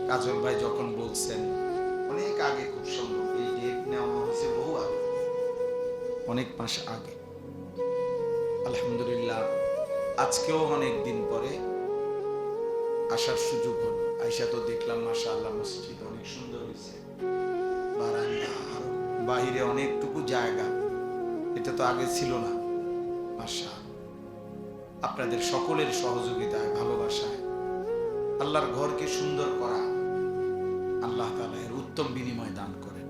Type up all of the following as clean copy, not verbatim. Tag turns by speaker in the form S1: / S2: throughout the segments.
S1: কাজল ভাই যখন বলছেন অনেক আগে, খুব সম্ভব এই ডেট নেওয়া হয়েছে বহু আগে, অনেক মাস আগে। আলহামদুলিল্লাহ আজকেও অনেক দিন পরে আসার সুযোগ হলো। আইসা তো দেখলাম মাশাআল্লাহ মসজিদ অনেক সুন্দর হয়েছে, বারান্দা বাহিরে অনেকটুকু জায়গা, এটা তো আগে ছিল না। মাশাআল্লাহ আপনাদের সকলের সহযোগিতায়, ভালোবাসায় আল্লাহর ঘরকে সুন্দর করা আল্লাহ তাআলা এর উত্তম বিনিময় দান করেন।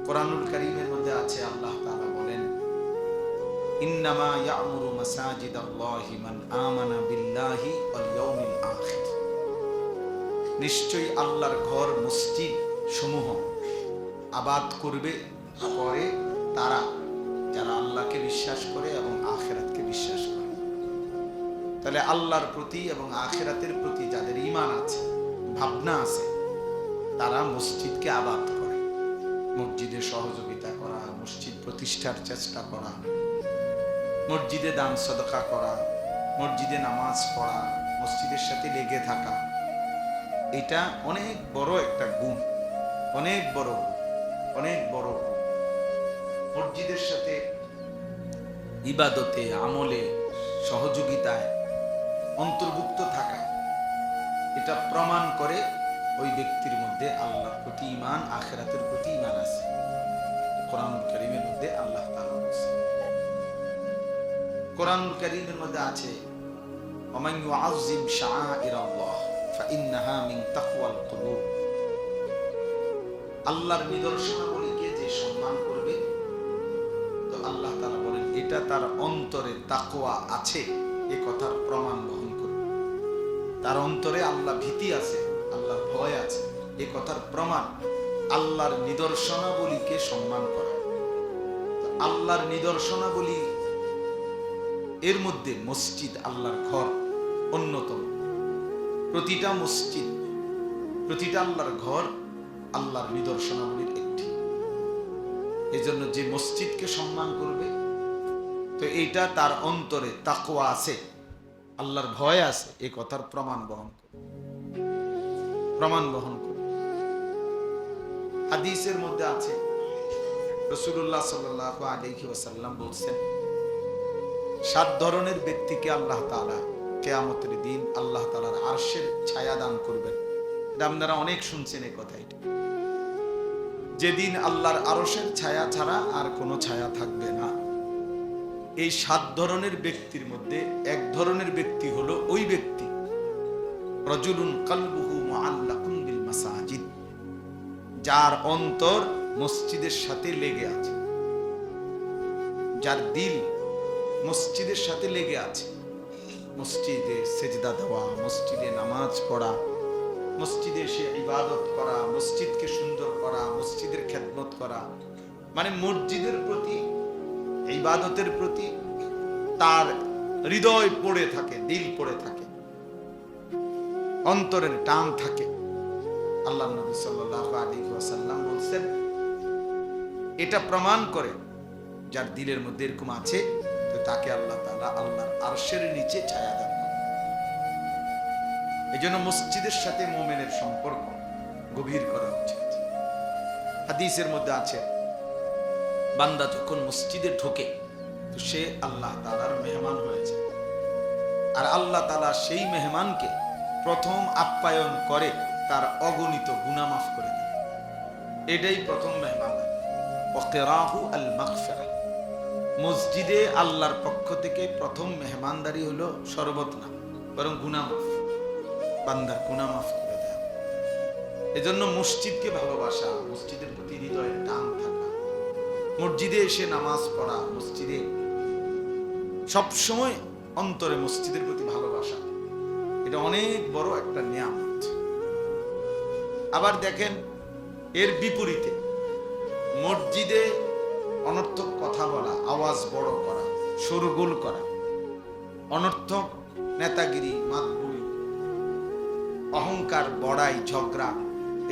S1: কোরআনুল কারীমের মধ্যে আছে আল্লাহ তাআলা বলেন, ইন্নামা ইয়া'মুরু মাসাজিদাল্লাহি মান আমানা বিল্লাহি ওয়াল ইয়াউমিল আখির। নিশ্চয়ই আল্লাহর ঘর মসজিদ সমূহ আবাদ করবে করে তারা যারা আল্লাহকে বিশ্বাস করে এবং আখিরাতকে বিশ্বাস করে। তাহলে আল্লাহর প্রতি এবং আখিরাতের প্রতি যাদের ঈমান আছে, ভাবনা আছে, তারা মসজিদকে আবাদ করে। মসজিদে সহযোগিতা করা, মসজিদ প্রতিষ্ঠার চেষ্টা করা, মসজিদে দান সদকা করা, মসজিদে নামাজ পড়া, মসজিদের সাথে লেগে থাকা, এটা অনেক বড় একটা গুণ, অনেক বড়, অনেক বড়। মসজিদের সাথে ইবাদতে, আমলে, সহযোগিতায় অন্তর্ভুক্ত থাকা, এটা প্রমাণ করে ওই ব্যক্তির মধ্যে আল্লাহর প্রতি ঈমান, আখিরাতের প্রতি ঈমান আছে। কোরআনুল কারীমের মধ্যে আল্লাহ তাআলা বলেছেন, কোরআনুল কারীমের মধ্যে আছে, ওমান ইউআযযিম শাআইরাল্লাহ ফাইন্নাহা মিন তাকওয়াল কুলুব। আল্লাহর নিদর্শনাবলীকে যে সম্মান করবে, তো আল্লাহ তাআলা বলেন এটা তার অন্তরে তাকওয়া আছে, এ কথার প্রমাণ বহন করবে। তার অন্তরে আল্লাহ ভীতি আছে, আল্লাহর ভয় আছে, এ কথার প্রমাণ আল্লাহর নিদর্শনাবলীকে সম্মান করা। আল্লাহর নিদর্শনাবলী এর মধ্যে মসজিদ, আল্লাহর ঘর অন্যতম। প্রতিটা মসজিদ, প্রতিটা আল্লাহর ঘর আল্লাহর নিদর্শনাবলীর একটি। এজন্য যে মসজিদকে সম্মান করবে, তো এইটা তার অন্তরে তাকওয়া আছে, আল্লাহর ভয় আছে, এ কথার প্রমাণ বহন করবে, প্রমাণ বহন করবে। হাদিসের মধ্যে আছে, রাসূলুল্লাহ সাল্লাল্লাহু আলাইহি ওয়াসাল্লাম বলেছেন, 7 ধরনের ব্যক্তিকে আল্লাহ তাআলা কিয়ামতের দিন আল্লাহ তাআলার আরশের ছায়া দান করবেন। এটা আপনারা অনেক শুনছেন এই কথা। এটা যেদিন আল্লাহর আরশের ছায়া ছাড়া আর কোনো ছায়া থাকবে না। এই 7 ধরনের ব্যক্তির মধ্যে এক ধরনের ব্যক্তি হলো ওই ব্যক্তি, রাজুলুন কলবুহু মুআল্লাকুন বিল মাসাজিদ, যার অন্তর মসজিদের সাথে লেগে আছে, যার দিল মসজিদের সাথে লেগে আছে। মসজিদে সেজদা দেওয়া, মসজিদে নামাজ পড়া, মসজিদে এসে ইবাদত করা, মসজিদকে সুন্দর করা, মসজিদের খেদমত করা, মানে মসজিদের প্রতি, ইবাদতের প্রতি তার হৃদয় পড়ে থাকে, দিল পড়ে থাকে, অন্তরের টান থাকে। আল্লাহ নবী সাল্লাল্লাহু আলাইহি ওয়াসাল্লাম বলেন, এটা প্রমাণ করে যার দিলের মধ্যে এরকম আছে, তো তাকে আল্লাহ তাআলা আল্লাহর আরশের নিচে ছায়া দান করেন। এজন্য মসজিদের সাথে মুমিনের সম্পর্ক গভীর করা উচিত। হাদিসের মধ্যে আছে, বান্দা যখন মসজিদে ঢোকে তো সে আল্লাহ তাআলার মেহমান হয়ে যায়, আর আল্লাহ তাআলা সেই মেহমানকে প্রথম আপ্যায়ন করে তার অগণিত গুনাহ মাফ করে দেন। এটাই প্রথম মেহমানদারি। ওয়াকিরাহু আল মাগফিরা, মসজিদে আল্লাহর পক্ষ থেকে প্রথম মেহমানদারি হলো শরবত না, বরং গুনাহ মাফ, বান্দার গুনাহ মাফ করে দেয়া। এজন্য মসজিদকে ভালোবাসা, মসজিদের প্রতি হৃদয়ের টান থাকা, মসজিদে এসে নামাজ পড়া, মসজিদে সবসময় অন্তরে মসজিদের প্রতি ভালোবাসা, এটা অনেক বড় একটা নিয়ামত। আবার দেখেন এর বিপরীতে মসজিদে অনর্থক কথা বলা, আওয়াজ বড় করা, শোরগোল করা, অনর্থক নেতাগিরি, মাতবুরি, অহংকার, বড়াই, ঝগড়া,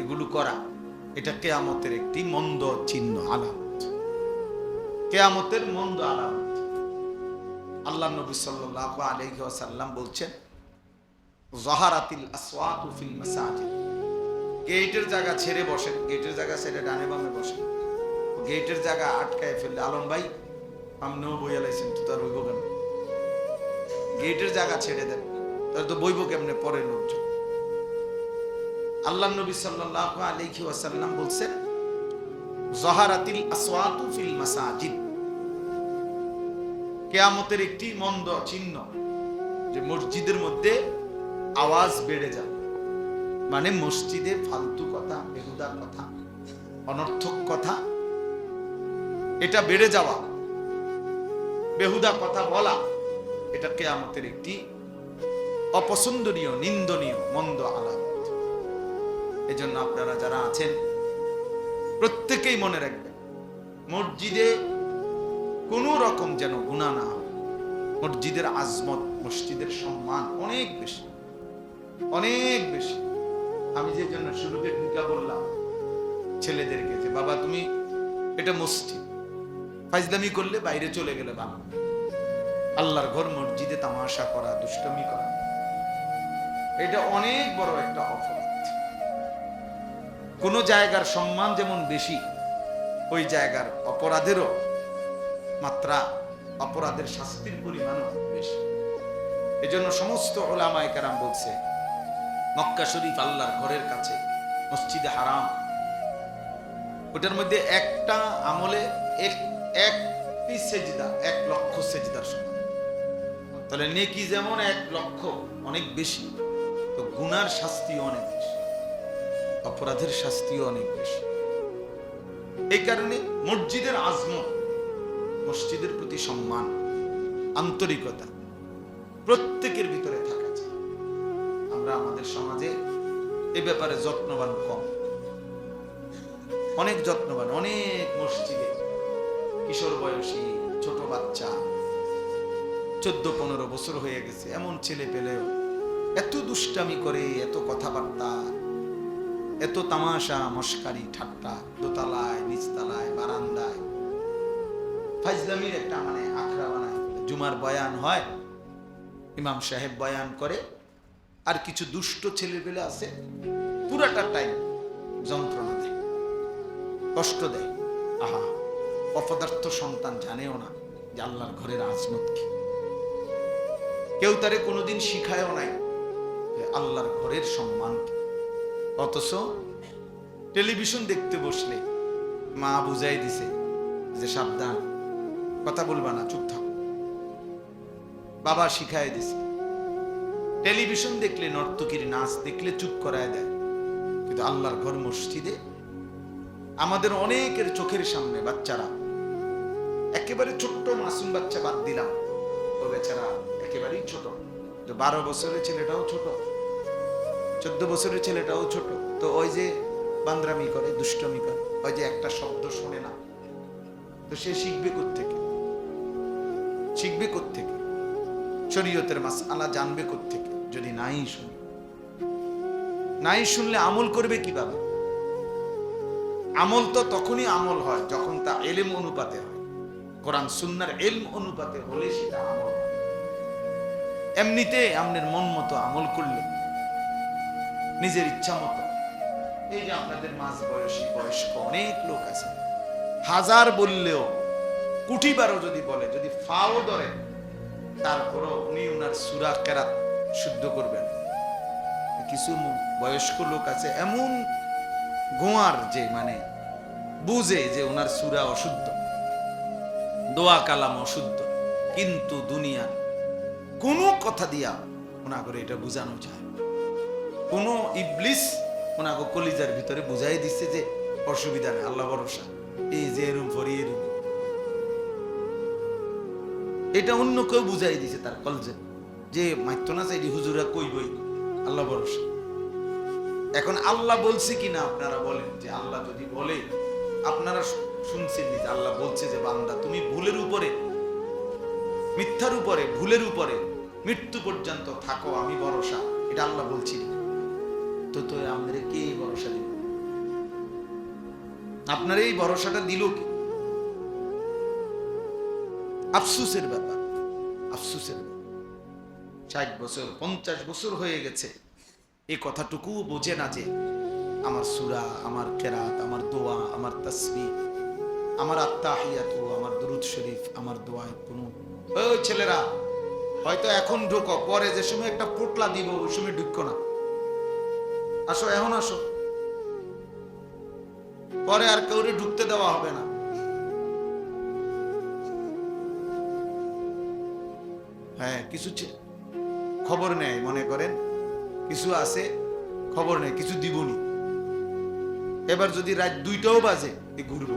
S1: এগুলো করা, এটা কিয়ামতের একটি মন্দ চিহ্ন, আলামত, কিয়ামতের মন্দ আলামত। আল্লাহ নবী সাল্লাল্লাহু আলাইহি ওয়াসাল্লাম বলছেন, যাহারাতিল আসওয়াতু ফিল মাসাজিদ, গেটের জায়গা ছেড়ে বসেন, গেটের জায়গা ছেড়ে ডানে বামে বসেন, গেটের জায়গা আটকায় ফেললে, আলম ভাই আপনিও বইয়া লাইছেন তো তার হইব কেন, গেটের জায়গা ছেড়ে দেন, তার তো বইব কেমনে পরের লোকজন। আল্লাহ নবী সাল্লাল্লাহু আলাইহি ওয়াসাল্লাম বলছেন যাহারাতিল আসওয়াতু ফিল মাসাজিদ, কিয়ামতের একটি মন্দ চিহ্ন যে মসজিদের মধ্যে আওয়াজ বেড়ে যাবে, মানে মসজিদে ফালতু কথা, বেহুদা কথা, অনর্থক কথা, এটা বেড়ে যাওয়া, বেহুদা কথা বলা, এটা কিয়ামতের একটি অপছন্দনীয়, নিন্দনীয়, মন্দ আলামত। এজন্য আপনারা যারা আছেন প্রত্যেকেই মনে রাখবেন, মসজিদে কোনো রকম যেন গুনাহ না হয়। মসজিদের আজমত, মসজিদের সম্মান অনেক বেশি, অনেক বেশি। আমি যে জন্য শুরুতে ঢুকা বললাম ছেলেদেরকে যে বাবা তুমি এটা মসজিদ, ফাজলামি করলে বাইরে চলে গেলে ভালো, আল্লাহর ঘর মসজিদে তামাশা করা, দুষ্টমি করা, এটা অনেক বড় একটা অপরাধ। কোন জায়গার সম্মান যেমন বেশি, ওই জায়গার অপরাধেরও মাত্রা, অপরাধের শাস্তির পরিমাণও বেশি। এজন্য সমস্ত উলামায়ে কেরাম বলছে মক্কা শরীফ আল্লাহর ঘরের কাছে, মসজিদে হারাম, ওটার মধ্যে একটা আমলে একটি সেজদা 1,00,000 সেজদার সমান। তাহলে নেকি যেমন 1,00,000 অনেক বেশি, তো গুনার শাস্তিও অনেক বেশি, অপরাধের শাস্তিও অনেক বেশি। এই কারণে মসজিদের আজমত, মসজিদের প্রতি সম্মান, আন্তরিকতা প্রত্যেকের ভিতরে থাকা চাই। আমরা আমাদের সমাজে এ ব্যাপারে যত্নবান কম, অনেক যত্নবান। অনেক মসজিদে কিশোর বয়সী ছোট বাচ্চা, 14-15 বছর হয়ে গেছে, এমন ছেলে পেলেও এত দুষ্টামি করে, এত কথাবার্তা, এত তামাশা মস্কারি ঠাট্টা, দোতলায়, নিচতলায়, বারান্দায় ফাজলামির একটা মানে আখড়া বানায়। জুমার বয়ান হয়, ইমাম সাহেব বয়ান করে, আর কিছু দুষ্ট ছেলেপেলে আছে পুরাটা টাইম যন্ত্রণা দেয়, কষ্ট দেয়। আহা, অপদার্থ সন্তান জানেও না যে আল্লাহর ঘরের আজমত কি, কেউ তারে কোনোদিন শিখায়ও নাই যে আল্লাহর ঘরের সম্মান কি। অথচ টেলিভিশন দেখতে বসলে মা বুঝাই দিছে যে সাবধান, কথা বলবা না, চুপ থাকো, বাবা শিখাই দিছে। টেলিভিশন দেখলে, নর্তকীর নাচ দেখলে চুপ করায় দেয়, কিন্তু আল্লাহর ঘর মসজিদে আমাদের অনেকের চোখের সামনে বাচ্চারা, একেবারে ছোট্ট মাসুম বাচ্চা বাদ দিলাম, ও বেচারা একেবারেই ছোট, 12 বছরের ছেলেটাও ছোট, 14 বছরের ছেলেটাও ছোট, তো ওই যে বান্দরামি করে, দুষ্টমি করে, ওই যে একটা শব্দ শোনে না, তো সে শিখবে কোত্থেকে? শিখবে কোত্থেকে? শরীয়তের মাসআলা জানবে কোত্থেকে যদি নাই শুনে? নাই শুনলে আমল করবে কিভাবে? আমল তো তখনই আমল হয় যখন তা ইলম অনুপাতে হয়, কোরআন সুন্নাহর ইলম অনুপাতে হলে সেটা আমল হয়। এমনিতে আপনার মন মতো আমল করলে, নিজের ইচ্ছা মতো, এই যে আপনাদের মাঝ বয়সী বয়স্ক অনেক লোক আছে, 1000 বললেও, কোটি বারও যদি বলে, যদি ফাও ধরে, তারপরও উনি উনার সূরা কেরাত শুদ্ধ করবেন। কিছু বয়স্ক লোক আছে এমন গোয়ার, যে মানে বুঝে যে ওনার সূরা অশুদ্ধ, দোয়া কালাম অশুদ্ধ, কিন্তু দুনিয়ার কোন কথা দিয়া ওনা করে এটা বুঝানো যায়, কোন ইবলিস ওনাকে কলিজার ভিতরে বুঝাই দিচ্ছে যে অসুবিধা নেই, আল্লাহ ভরসা, এই যে এরম ভরি এরম, এটা অন্য কেউ বুঝাই দিছে তার কলজে, যে মাইতো না চাইলি হুজুরা কইবই, আল্লাহ ভরসা। এখন আল্লাহ বলছে কিনা আপনারা বলেন, যে আল্লাহ যদি বলে, আপনারা শুনছেন যে আল্লাহ বলছে যে বান্দা তুমি ভুলের উপরে, মিথ্যার উপরে, ভুলের উপরে মৃত্যু পর্যন্ত থাকো, আমি ভরসা, এটা আল্লাহ বলছি। তো তো আমাদের কে ভরসা দিল? আপনার এই ভরসাটা দিল কি? আফসোসের ব্যাপার, আফসোসের ব্যাপার। 60 বছর 50 বছর হয়ে গেছে, এই কথাটুকু বোঝে না যে আমার সূরা, আমার কেরাত, আমার দোয়া, আমার তাসবিহ, আমার আত্তাহিয়াতু, আমার দুরূদ শরীফ, আমার দোয়া কোনো। ওই ছেলেরা হয়তো এখন ঢোকো, পরে যে সময় একটা পোটলা দিব ওই সময় ঢুকো না। আসো, এখন আসো, পরে আর কাউরে ঢুকতে দেওয়া হবে না। হ্যাঁ, কিছু খবর নেয়, মনে করেন কিছু আছে খবর নেই, কিছু দিবনি। এবার যদি রাত 2টাও বাজে ঘুরবো,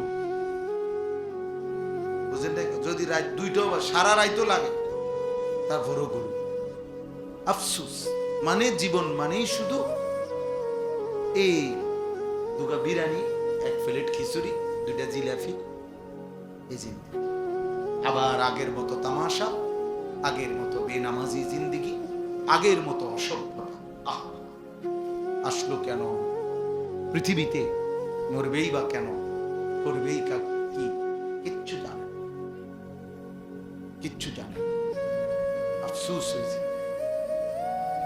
S1: বুঝলেন? যদি রাত 2টাও বাজে, সারা রাতও লাগে, তারপরও ঘুরবো। আফসুস, মানে জীবন মানেই শুধু এই 2টা বিরিয়ানি, 1 প্লেট খিচুড়ি, 2টা জিলাপি, এই জিন্দেগি। আবার আগের মতো তামাশা, আগের মতো বেনামাজি জিন্দেগি, আগের মতো অসভ্যতা। আসলো কেন পৃথিবীতে? মরবেই বা কেন? করবেই কি? কিচ্ছু জানে, কিচ্ছু জানে। আফসুস হয়েছে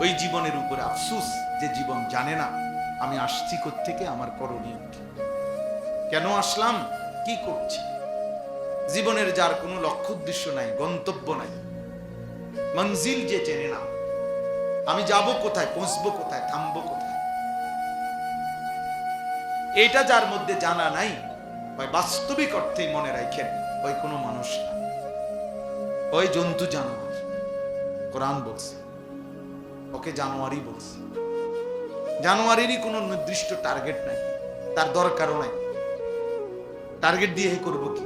S1: ওই জীবনের উপরে, আফসুস যে জীবন জানে না আমি আসছি কোত্থেকে, আমার করণীয় কি, কেন আসলাম, কি করছি। জীবনের যার কোনো লক্ষ্য উদ্দেশ্য নাই, গন্তব্য নাই, মঞ্জিল যে চেনে না, আমি যাব কোথায়, পৌঁছবো কোথায়, থামবো কোথায়, এটা যার মধ্যে জানা নাই, ওই বাস্তবিক অর্থেই মনে রাখেন ওই কোনো মানুষ না, ওই জন্তু জানোয়ার। কোরআন বলছে ওকে জানোয়ারই বলছে। জানোয়ারেরই কোনো নির্দিষ্ট টার্গেট নাই, তার দরকারও নাই। টার্গেট দিয়ে করবো কি?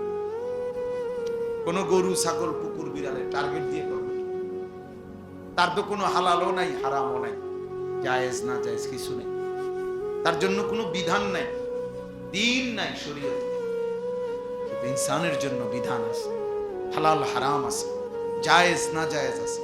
S1: কোনো গরু, ছাগল, কুকুর, বিড়ালে টার্গেট দিয়ে করবো কি? তার তো কোনো হালালও নাই, হারামও নাই, জায়েজ না জায়েজ কিছু নেই, তার জন্য কোনো বিধান নাই, দিন নাই শরীয়তে। ইনসানের জন্য বিধান আছে, হালাল হারাম আছে, জায়েজ না জায়েজ আছে।